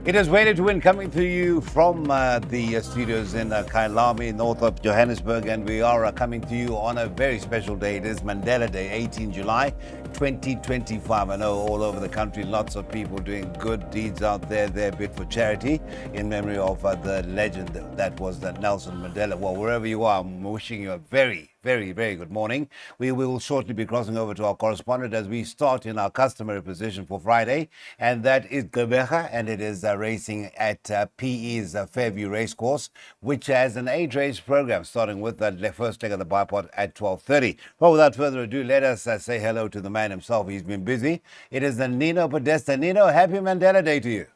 It is Waited to Win coming to you from the studios in Kailami, north of Johannesburg, and we are coming to you on a very special day. It is Mandela Day, 18 July 2025. I know all over the country, lots of people doing good deeds out there, their bit for charity in memory of the legend that was Nelson Mandela. Well, wherever you are, I'm wishing you a very good morning. We will shortly be crossing over to our correspondent as we start in our customary position for Friday, and that is Gqeberha, and it is racing at PE's Fairview Racecourse, which has an 8-race program starting with the first leg of the bipod at 12:30. Well, without further ado, let us say hello to the man himself. He's been busy. It is the Nino Podesta. Nino, happy Mandela Day to you.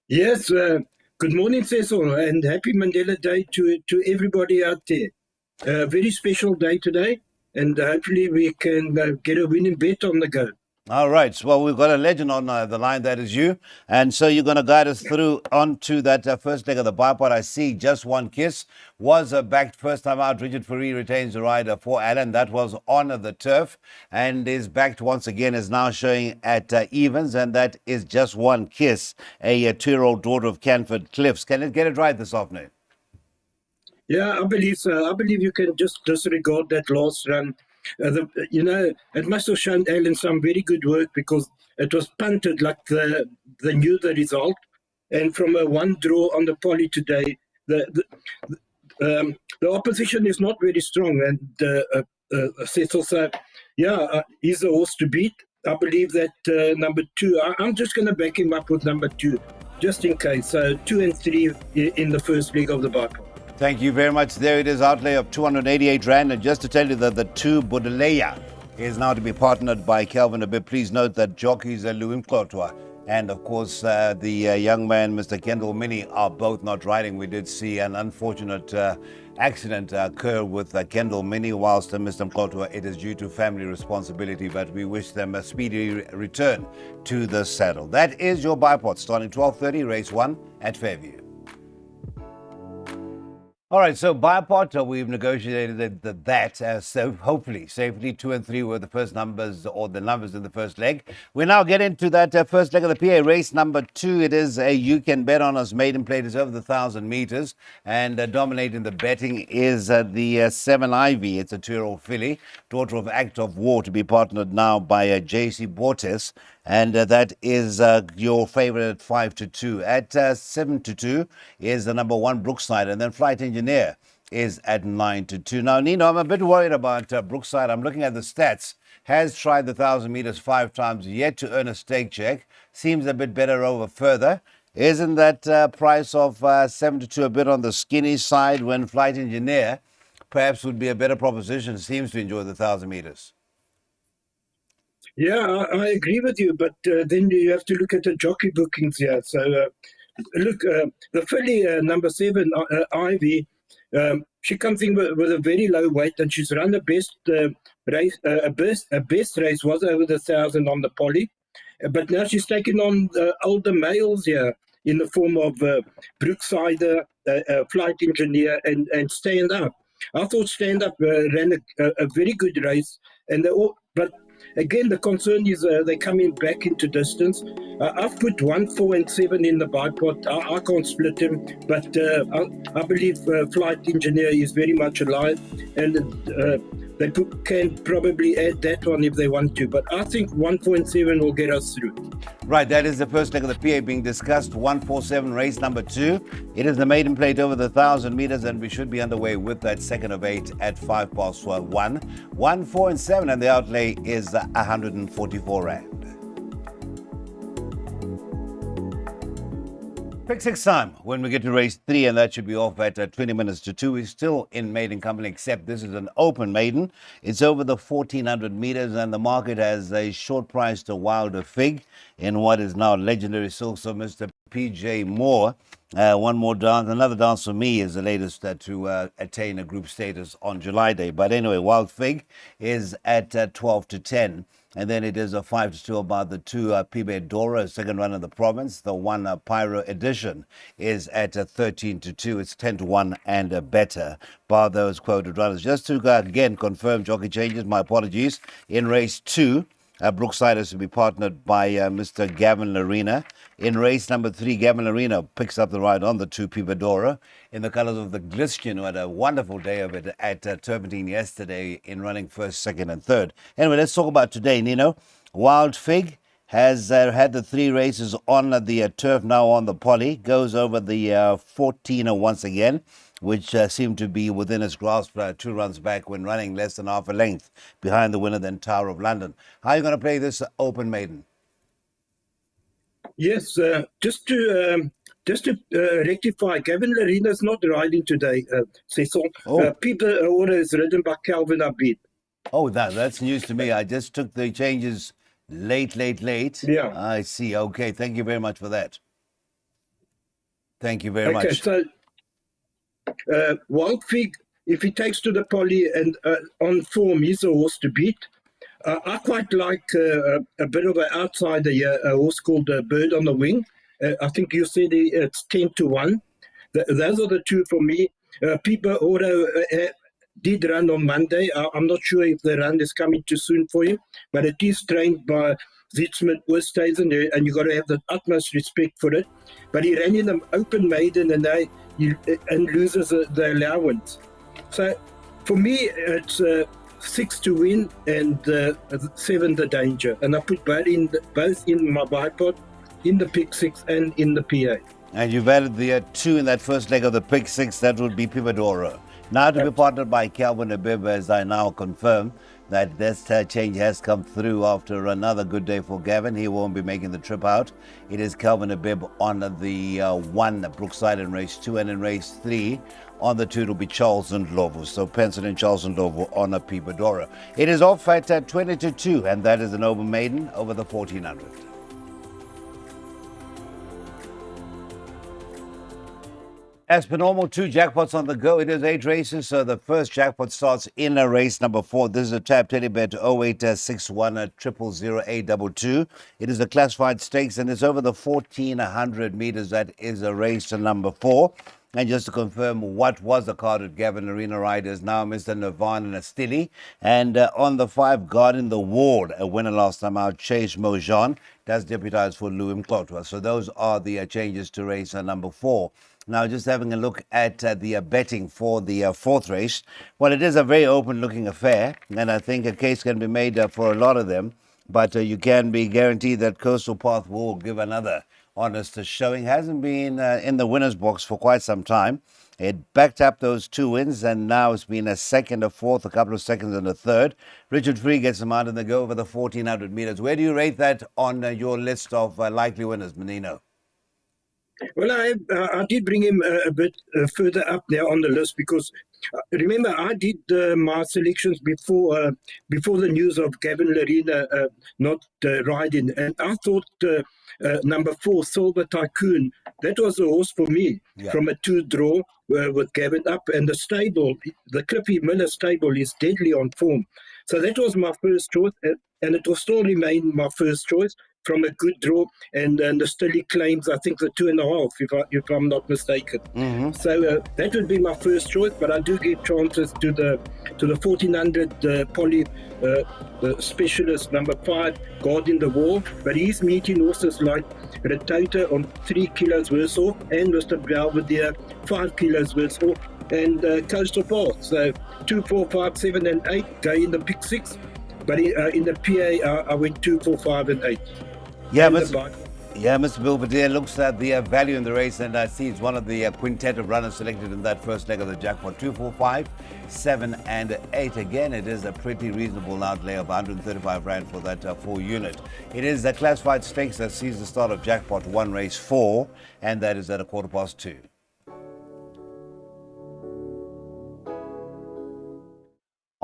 Yes, good morning, Cecil, and happy Mandela Day to everybody out there. A very special day today, and hopefully we can get a winning bet on the go. All right. Well, we've got a legend on the line. That is you. And so you're going to guide us through onto that first leg of the bipod. I see Just One Kiss was backed first time out. Richard Fourie retains the rider for Allen. That was on the turf and is backed once again, is now showing at evens. And that is Just One Kiss, a 2-year-old daughter of Canford Cliffs. Can it get it right this afternoon? Yeah, I believe so. I believe you can just disregard that last run. It must have shown Allen some very good work because it was punted like they knew the result. And from a one draw on the poly today, the opposition is not very strong. And Cecil said, he's a horse to beat. I believe that number 2, I'm just going to back him up with number 2, just in case. So 2 and 3 in the first leg of the bipod. Thank you very much. There it is, outlay of 288 Rand. And just to tell you that the 2 Budaleya is now to be partnered by Kelvin a bit. Please note that jockeys Louis Mklotwa and, of course, the young man, Mr. Kendall Minnie, are both not riding. We did see an unfortunate accident occur with Kendall Minnie, whilst Mr. Mklotwa, it is due to family responsibility, but we wish them a speedy return to the saddle. That is your bipod, starting 12:30, race 1 at Fairview. All right, so bipod, we've negotiated that, so hopefully safely 2 and 3 were the first numbers, or the numbers in the first leg. We now get into that first leg of the PA race number 2. It is a You Can Bet On Us maiden plate. It's over the 1,000 meters, and dominating the betting is the 7 Ivy. It's a 2-year-old filly, daughter of Act of War, to be partnered now by JC Bortes. And that is your favorite at 5-2. At 7-2 is the number 1 Brookside, and then Flight Engineer is at 9-2. Now, Nino, I'm a bit worried about Brookside. I'm looking at the stats. Has tried the 1,000 meters 5 times, yet to earn a stake check. Seems a bit better over further. Isn't that price of 7-2 a bit on the skinny side when Flight Engineer perhaps would be a better proposition? Seems to enjoy the 1,000 meters. Yeah, I agree with you, but then you have to look at the jockey bookings here. So, the filly, number 7, Ivy, she comes in with a very low weight, and she's run the best race. A best race was over the 1,000 on the poly, but now she's taken on older males here in the form of Brookside, Flight Engineer, and Stand Up. I thought Stand Up ran a very good race, and but again, the concern is they're coming back into distance. I've put 1, 4, and 7 in the bipod. I can't split them, but I believe Flight Engineer is very much alive, and they can probably add that one if they want to. But I think 1, 4, and 7 will get us through. Right, that is the first leg of the PA being discussed. 147, race number 2. It is the maiden plate over the 1,000 meters, and we should be underway with that second of 8 at 1. 1, 4, and 7, and the outlay is 144 Rand. Pick 6 time when we get to race 3, and that should be off at 20 minutes to 2. We're still in maiden company, except this is an open maiden. It's over the 1,400 meters, and the market has a short price to Wilder Fig in what is now legendary silk. So Mr. PJ Moore, one more dance, another dance for me is the latest to attain a group status on July Day. But anyway, Wild Fig is at 12 to 10. And then it is a 5-2 about the 2 Pibe Dora, second run in the province. The 1 Pyro Edition is at 13-2. It's 10-1 and better, bar those quoted runners. Just to again confirm jockey changes, my apologies. In race 2, Brookside is to be partnered by Mr. Gavin Larena. In race number 3, Gavin Arena picks up the ride on the 2 Pibadora in the colours of the Glistian, who had a wonderful day of it at Turpentine yesterday in running first, second, and third. Anyway, let's talk about today, Nino. Wild Fig has had the 3 races on the turf, now on the poly, goes over the 14er once again, which seemed to be within its grasp 2 runs back when running less than half a length behind the winner, then Tower of London. How are you going to play this Open Maiden? Yes, just to rectify, Gavin Larina is not riding today, Cecil. Pibadora is ridden by Calvin Abid. Oh, that's news to me. I just took the changes late. Yeah. I see. Okay, thank you very much for that. Thank you very much. Okay, so Wild Fig, if he takes to the poly and on form, he's a horse to beat. I quite like a bit of an outsider here, a horse called Bird on the Wing. I think you said it's 10-1. Those are the 2 for me. Pibadora did run on Monday. I'm not sure if the run is coming too soon for him, but it is trained by Zietsman Oosthuizen, and you've got to have the utmost respect for it. But he ran in the Open Maiden and loses the allowance. So for me, it's 6 to win and 7 the danger. And I put both in my bipod, in the pick 6 and in the PA. And you've added the 2 in that first leg of the pick 6, that would be Pibadora. Now to be partnered by Calvin Abib, as I now confirm that this change has come through after another good day for Gavin. He won't be making the trip out. It is Calvin Abib on the 1, Brookside in race 2, and in race 3 on the 2 it'll be Charles Ndlovu. So pencil in Charles Ndlovu on a Pibadora. It is off at 20-2, and that is an Open Maiden over the 1400. As per normal, 2 jackpots on the go. It is 8 races, so the first jackpot starts in race number 4. This is a tab teddy bear to 0861 0000822. It is a classified stakes, and it's over the 1400 meters. That is a race number 4. And just to confirm what was the card at Gavin Arena riders, now Mr. Nirvana Stili. And on the 5, Guarding the Ward, a winner last time out, Chase Mojan, does deputize for Louis Mklotwa. So those are the changes to race number 4. Now, just having a look at the betting for the 4th race. Well, it is a very open-looking affair, and I think a case can be made for a lot of them. But you can be guaranteed that Coastal Path will give another honest showing. Hasn't been in the winner's box for quite some time. It backed up those 2 wins, and now it's been a 2nd, a 4th, a couple of seconds, and a 3rd. Richard Free gets them out in the go over the 1400 meters. Where do you rate that on your list of likely winners, Menino? Well, I did bring him a bit further up there on the list because remember I did my selections before the news of Gavin Larina not riding, and I thought number 4, Silver Tycoon, that was a horse for me from a 2 draw with Gavin up, and the stable, the Cliffy Miller stable, is deadly on form. So that was my first choice, and it will still remain my first choice from a good draw, and the Stili claims, I think, the 2.5, if I'm not mistaken. Mm-hmm. So that would be my first choice, but I do give chances to the 1400 poly specialist number 5, Guarding the Wall, but he's meeting horses like Retota on 3 kilos worth off, and Mr. Belvedere 5 kilos worth off, and Coastal Path. So 2, 4, 5, 7, and 8 go in the pick 6, but in the PA I went 2, 4, 5, and 8. Yeah, Mr. Belvedere looks at the value in the race, and I see it's one of the quintet of runners selected in that first leg of the jackpot. 2, 4, 5, 7, and 8. Again, it is a pretty reasonable outlay of 135 Rand for that 4 unit. It is a classified stakes that sees the start of jackpot 1, race 4, and that is at 2:15.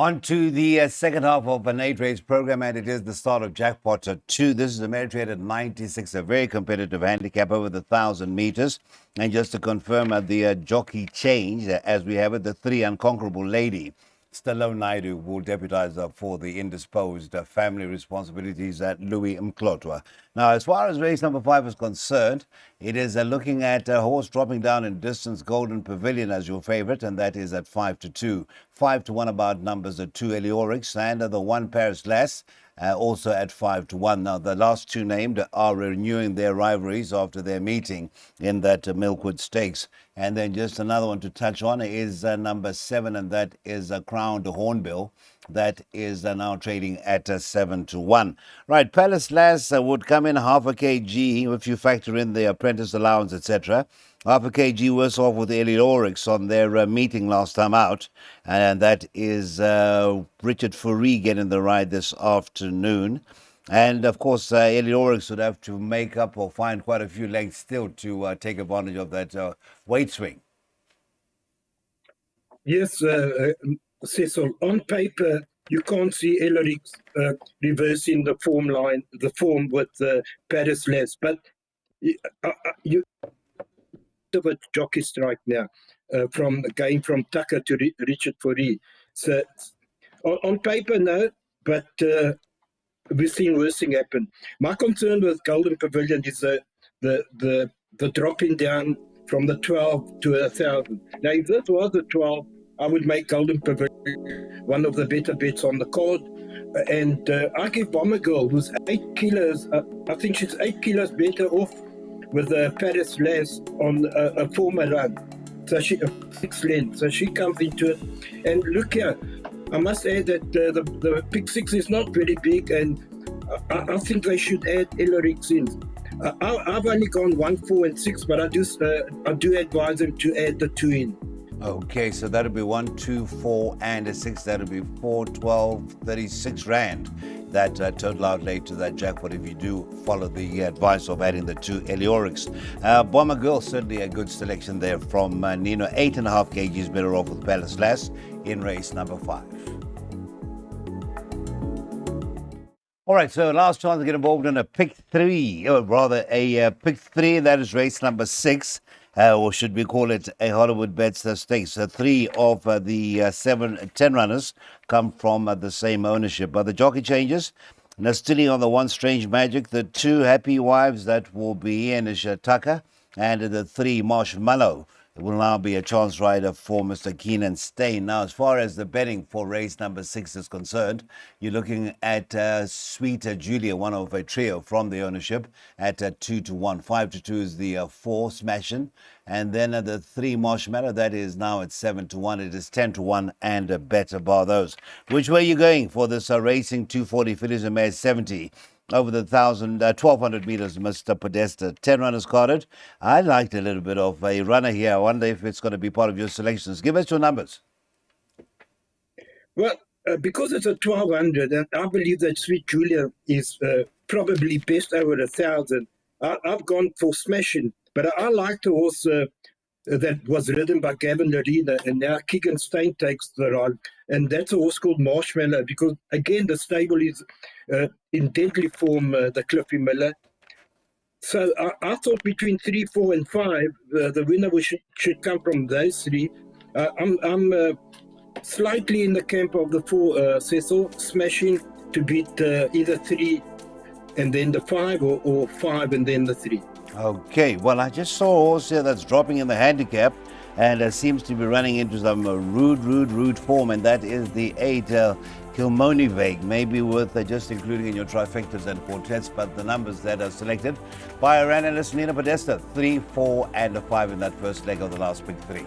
On to the second half of an 8-race program, and it is the start of jackpot 2. This is a Ameritrade at 96, a very competitive handicap over the 1,000 meters. And just to confirm the jockey change, as we have it, the 3, Unconquerable Lady, Stallone Naidu, will deputize for the indisposed family responsibilities at Louis Mklotwa. Now, as far as race number 5 is concerned, it is looking at a horse dropping down in distance, Golden Pavilion, as your favorite, and that is at 5-2. 5-1 about numbers 2 Eleorix and the 1 Paris Lass. Also at 5-1. Now, the last two named are renewing their rivalries after their meeting in that Milkwood Stakes. And then just another one to touch on is number 7, and that is Crowned Hornbill. That is now trading at 7-1. Right, Palace Lass would come in half a kg if you factor in the apprentice allowance, etc. Half a kg worse off with Eleorix on their meeting last time out. And that is Richard Fourie getting the ride this afternoon. And of course, Eleorix would have to make up or find quite a few lengths still to take advantage of that weight swing. Yes, Cecil, on paper, you can't see Eleorix reversing the form with Paris Lass, but you have a jockey strike now from going from Tucker to Richard Fourie. So on paper, no, but we've seen worse things happen. My concern with Golden Pavilion is the dropping down from the 12 to 1,000. Now, if this was the 12, I would make Golden Pavilion one of the better bets on the card. And I give Bomber Girl, who's 8 kilos, I think she's 8 kilos better off with Paris Lass on a former run. So she 6 lengths. So she comes into it. And look here, I must add that the pick 6 is not very big, and I think they should add Eleorix in. I've only gone 1, 4, and 6, but I do advise them to add the 2 in. Okay, so that'll be 1, 2, 4, and a 6. That'll be 4, 12, 36 Rand. That total outlay to that jackpot if you do follow the advice of adding the 2 Eleorix. Bomber Girl, certainly a good selection there from Nino. 8.5 kgs better off with Palace Lass in race number 5. All right, so last chance to get involved in a pick 3, or rather a pick 3, that is race number 6. Or should we call it a Hollywood Bets Stakes? 3 of the 10 runners come from the same ownership. But the jockey changes. Nastili on the 1 Strange Magic. The 2 Happy Wives, that will be Anish Tucker. And the 3 Marshmallow. It will now be a chance rider for Mr. Keenan Stain. Now, as far as the betting for race number 6 is concerned, you're looking at Sweet Julia, one of a trio from the ownership, at 2-1. 5-2 is the 4 Smashin'. And then the 3 Marshmallow, that is now at 7-1. It is 10-1 and a better bar those. Which way are you going for this racing 240 fillies and mares 70? Over the 1,200 meters, Mr. Podesta. 10 runners carded. I liked a little bit of a runner here. I wonder if it's going to be part of your selections. Give us your numbers. Well, because it's a 1,200, and I believe that Sweet Julia is probably best over 1,000. I've gone for Smashing, but I like the horse that was ridden by Gavin Larena, and now Keegan Stain takes the run. And that's a horse called Marshmallow, because, again, the stable is in deadly form, the Cliffy Miller. So I thought between 3, 4, and 5, the winner should come from those 3. I'm slightly in the camp of the 4, Cecil, Smashing to beat either 3 and then the 5, or 5 and then the 3. Okay, well, I just saw a horse here that's dropping in the handicap and seems to be running into some rude form, and that is the 8 Kilmoney. Maybe worth just including in your trifectas and quartets, but the numbers that are selected by our analyst Nina Podesta, 3, 4, and a 5 in that first leg of the last pick 3.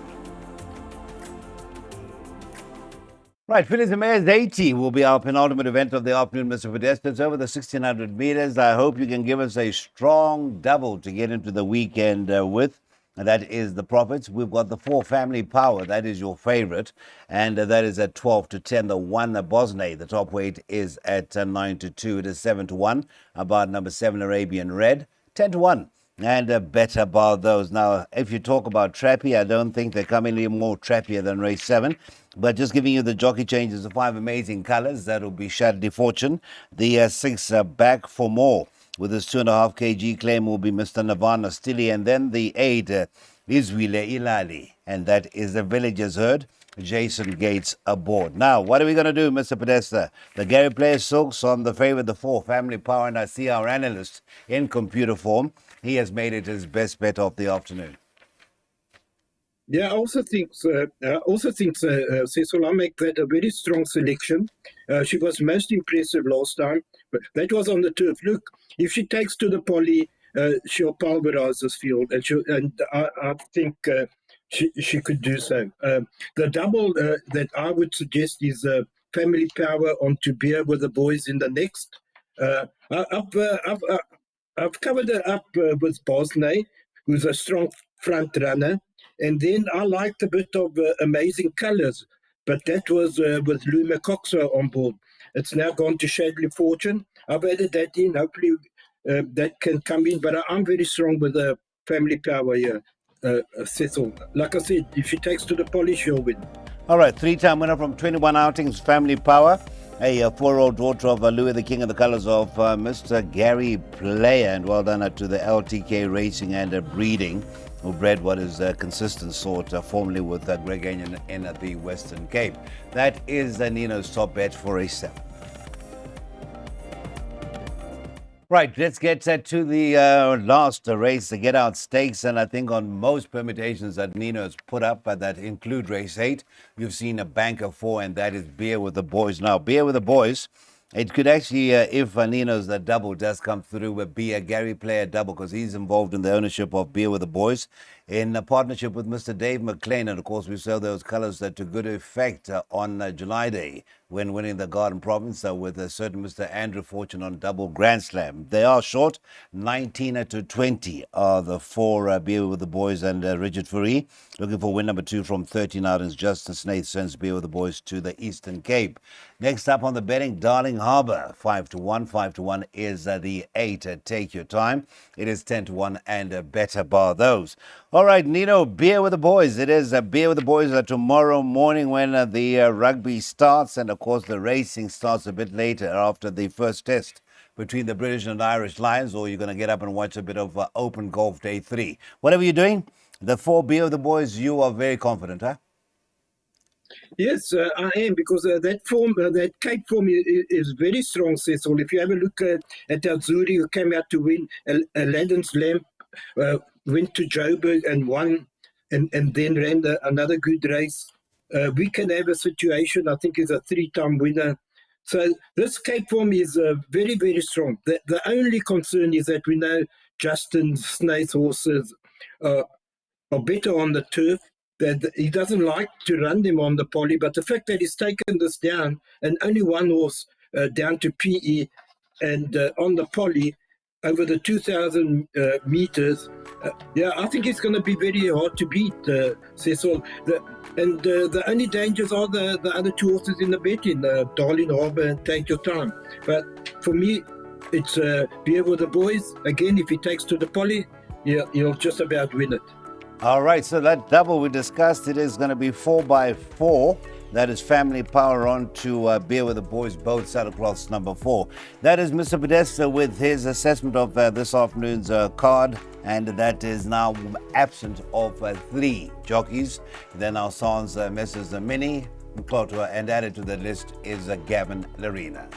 Right, Fillies and Mares 80 will be our penultimate event of the afternoon, Mr. Podesta. It's over the 1,600 meters. I hope you can give us a strong double to get into the weekend with. And that is the profits. We've got the 4 Family Power. That is your favorite. And that is at 12-10. The 1 Bosnay. The top weight is at 9-2. It is 7-1. About number 7 Arabian Red. 10-1. And a better bar those. Now, if you talk about trappy, I don't think they come any more trappier than race 7. But just giving you the jockey changes of 5 amazing colors. That will be Saturday Fortune. The 6 Back for More. With his 2.5 kg claim will be Mr. Nirvana Stilly. And then the 8 Izwile Ilali. And that is the Villagers Herd. Jason Gates aboard. Now, what are we going to do, Mr. Podesta? The Gary Player Silks on the favorite, the 4 Family Power. And I see our analyst in computer form. He has made it his best bet of the afternoon. Yeah, I also think Cecil make that a very strong selection. She was most impressive last time, but that was on the turf. Look, if she takes to the poly, she'll pulverize this field, and I think she could do so. The double that I would suggest is Family Power on To Beer with the Boys in the next. I've covered her up with Bosney, who's a strong front runner. And then I liked a bit of Amazing Colors, but that was with Luma Coxa on board. It's now gone to Shadley Fortune. I've added that in. Hopefully that can come in. But I'm very strong with the Family Power here, Cecil. Like I said, if she takes to the polish, she'll win. All right, three-time winner from 21 outings, Family Power. A four-year-old daughter of Louis the King of the Colors of Mr. Gary Player. And well done to the LTK Racing and Breeding, who bred what is a consistent sort, formerly with Greg Anion in the Western Cape. That is Nino's top bet for a 7. Right, let's get to the last race, the Get Out Stakes. And I think on most permutations that Nino has put up, that include race 8, you've seen a banker 4, and that is Beer with the Boys. Now, Beer with the Boys, it could actually, if Nino's the double does come through, be a Gary Player double, because he's involved in the ownership of Beer with the Boys in a partnership with Mr. Dave McLean. And of course, we saw those colors to good effect on July Day when winning the Garden Province with a certain Mr. Andrew Fortune on double Grand Slam. They are short, 19 to 20 are the 4 Beer with the Boys and Rigid Fury. Looking for win number 2 from 13 outings. Justin Snaith sends Beer with the Boys to the Eastern Cape. Next up on the betting, Darling Harbour, 5 to 1. 5 to 1 is the 8. Take your time. It is 10 to 1 and better bar those. All right, Nino, Beer with the Boys. It is Beer with the Boys tomorrow morning when the rugby starts, and of course the racing starts a bit later after the first test between the British and Irish Lions, or you're going to get up and watch a bit of Open Golf Day 3. Whatever you're doing, the 4 Beer with the Boys, you are very confident, huh? Yes, I am, because that form, that Cape form is very strong, Cecil. If you have a look at Azuri, who came out to win, Aladdin's Lamp went to Joburg and won, and then ran another good race. We can have a situation, I think he's a 3-time winner. So this Cape form is very, very strong. The only concern is that we know Justin Snaith's horses are better on the turf. That he doesn't like to run them on the poly, but the fact that he's taken this down and only one horse down to PE and on the poly over the 2,000 meters, I think it's going to be very hard to beat, Cecil. The only dangers are the other 2 horses in the betting, Darling Harbour and Take Your Time. But for me, it's Beer with the Boys. Again, if he takes to the poly, he'll just about win it. All right, so that double we discussed, it is going to be 4x4. That is Family Power on to Beer with the Boys, both saddlecloths number 4. That is Mr. Podesta with his assessment of this afternoon's card, and that is now absent of 3 jockeys. Then our sans Messrs. Mini, Mklotwa, and added to the list is Gavin Larena.